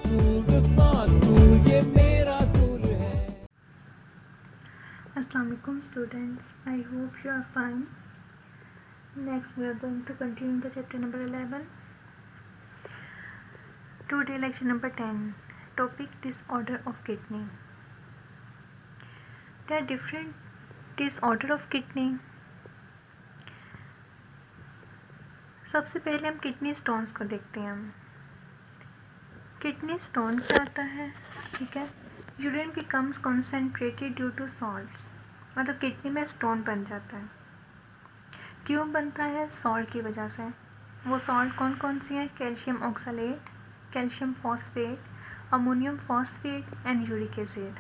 Assalamu alaikum students, I hope you are fine. Next we are going to continue the chapter number 11. Today lecture number 10. Topic disorder of kidney. There are different disorder of kidney. सबसे पहले हम kidney stones को देखते हैं. Kidney stone क्या होता है? ठीक है, urine becomes concentrated due to salts. मतलब किडनी में स्टोन बन जाता है. क्यों बनता है? सॉल्ट की वजह से. वो सॉल्ट कौन कौन सी है? Calcium oxalate, calcium phosphate, ammonium phosphate and uric acid.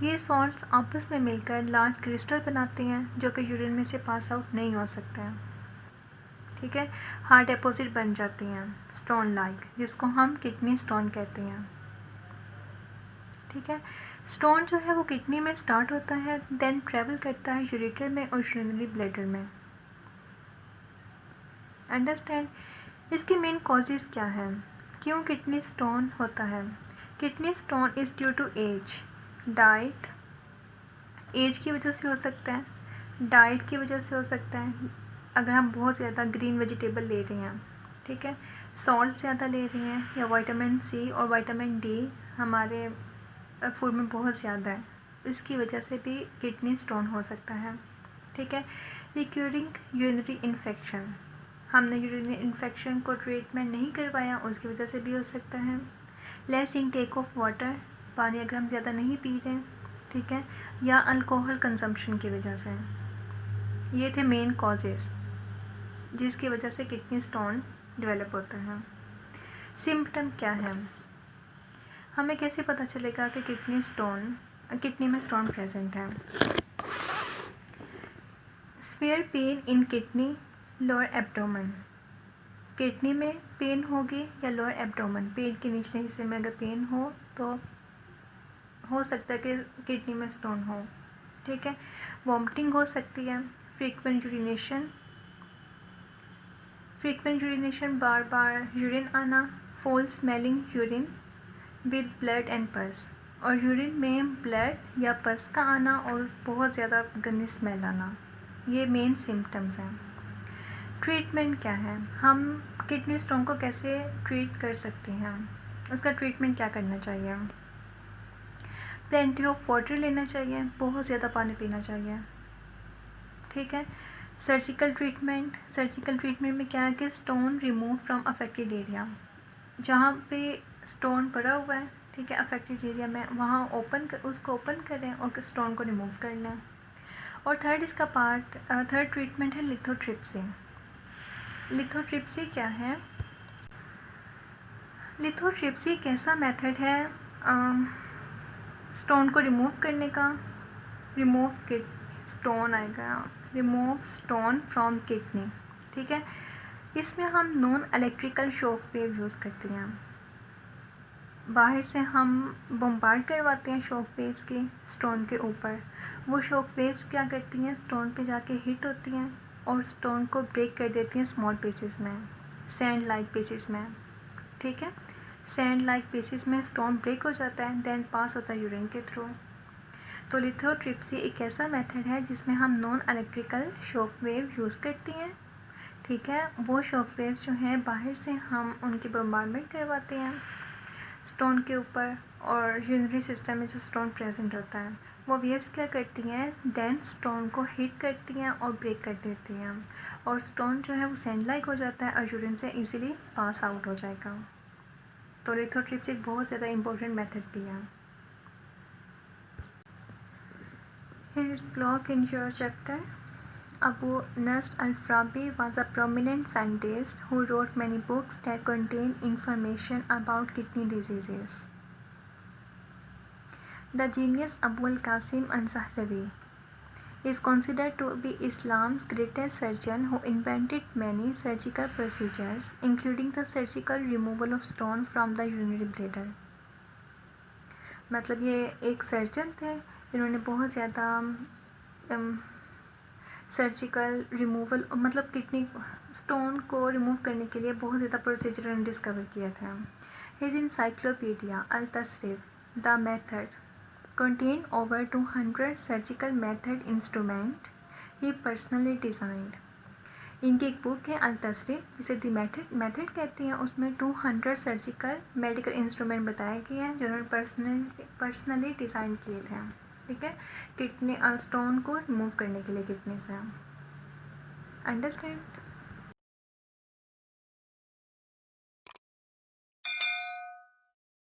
ये सॉल्ट्स आपस में मिलकर लार्ज क्रिस्टल बनाते हैं जो कि यूरिन में से पास आउट नहीं हो सकते हैं. ठीक है, हार्ड डिपॉजिट बन जाती हैं स्टोन लाइक, जिसको हम किडनी स्टोन कहते हैं. ठीक है, स्टोन जो है वो किडनी में स्टार्ट होता है, देन ट्रेवल करता है यूरेटर में और यूरिनरी ब्लैडर में. अंडरस्टैंड. इसकी मेन कॉजेज़ क्या है? क्यों किडनी स्टोन होता है? Kidney stone is due to age, diet. Age की वजह से हो सकता है, डाइट की वजह से हो सकता है. अगर हम बहुत ज़्यादा ग्रीन वेजिटेबल ले रहे हैं, ठीक है, सॉल्ट ज़्यादा ले रहे हैं, या विटामिन सी और विटामिन डी हमारे फूड में बहुत ज़्यादा है, इसकी वजह से भी किडनी स्टोन हो सकता है. ठीक है. रिक्यूरिंग यूरिनरी इन्फेक्शन, हमने यूरिनरी इन्फेक्शन को ट्रीटमेंट नहीं करवाया, उसकी वजह से भी हो सकता है. लेस इनटेक ऑफ वाटर, पानी अगर हम ज़्यादा नहीं पी रहे, ठीक है, या अल्कोहल कंजम्पशन की वजह से. ये थे मेन कॉजेज़ जिसकी वजह से किडनी स्टोन डेवलप होता है. सिम्पटम क्या है? हमें कैसे पता चलेगा कि किडनी में स्टोन प्रेजेंट है? Sphere pain in kidney, lower abdomen. Kidney में पेन होगी या लोअर एब्डोमेन, पेट के निचले हिस्से में अगर पेन हो तो हो सकता है कि किडनी में स्टोन हो. ठीक है. वॉमिटिंग हो सकती है. फ्रीक्वेंट यूरिनेशन, बार बार यूरिन आना. Fall smelling urine with blood and पस, और यूरिन में ब्लड या पस का आना और बहुत ज़्यादा गंदी स्मेल आना. ये मेन सिम्टम्स हैं. ट्रीटमेंट क्या है? हम किडनी स्टोन को कैसे ट्रीट कर सकते हैं? उसका ट्रीटमेंट क्या करना चाहिए? प्लेंटी ऑफ वाटर लेना चाहिए, बहुत ज़्यादा पानी पीना चाहिए. ठीक है. सर्जिकल ट्रीटमेंट में क्या है कि stone remove from affected area. जहाँ पे स्टोन पड़ा हुआ है, ठीक है, अफेक्टेड एरिया में, वहाँ उसको ओपन करें और स्टोन को रिमूव कर लें. और थर्ड ट्रीटमेंट है लिथोट्रिप्सी. लिथोट्रिप्सी क्या है? लिथोट्रिप्सी एक ऐसा मेथड है स्टोन को रिमूव करने का. Remove stone from kidney. ठीक है. इसमें हम non electrical shock wave use करते हैं. बाहर से हम बम्बार्ड करवाते हैं शॉक वेव्स के स्टोन के ऊपर. वो शॉक वेव्स क्या करती हैं? स्टोन पे जाके हिट होती हैं और स्टोन को ब्रेक कर देती हैं स्मॉल पीसेस में, सैंड लाइक पीसेस में. ठीक है. सैंड लाइक पीसेस में स्टोन ब्रेक हो जाता है, देन पास होता है यूरिन के थ्रू. तो लिथोट्रिप्सी एक ऐसा मेथड है जिसमें हम non electrical shock wave use करती हैं. ठीक है. वो शॉक वेव्स जो हैं बाहर से हम उनकी बम्बार्डमेंट करवाते हैं स्टोन के ऊपर, और यूरिनरी सिस्टम में जो स्टोन प्रेजेंट होता है वो वेव्स क्या करती हैं? डेंस स्टोन को हिट करती हैं और ब्रेक कर देती हैं, और स्टोन जो है वो सैंड लाइक हो जाता है और यूरिन से इजीली पास आउट हो जाएगा. तो लिथोट्रिप्सी एक बहुत ज़्यादा इम्पोर्टेंट मेथड भी है. Here is block in your chapter. Abu Nasr al-Farabi was a prominent scientist who wrote many books that contain information about kidney diseases. The genius Abu al-Qasim al-Zahrawi is considered to be Islam's greatest surgeon who invented many surgical procedures, including the surgical removal of stone from the urinary bladder. मतलब ये एक surgeon थे, इन्होंने बहुत ज़्यादा surgical removal, मतलब kidney stone को remove करने के लिए बहुत ज़्यादा प्रोसीजर डिस्कवर किया था। His encyclopedia Al-Tasrif, the method contained over 200 surgical method instrument he personally designed। इनकी एक बुक है अल-तसरीफ जिसे दी मेथड कहते हैं, उसमें 200 सर्जिकल मेडिकल इंस्ट्रूमेंट बताए गए हैं जो उन्होंने पर्सनली डिज़ाइन किए थे। ठीक है, किडनी स्टोन को रिमूव करने के लिए किडनी से। अंडरस्टैंड।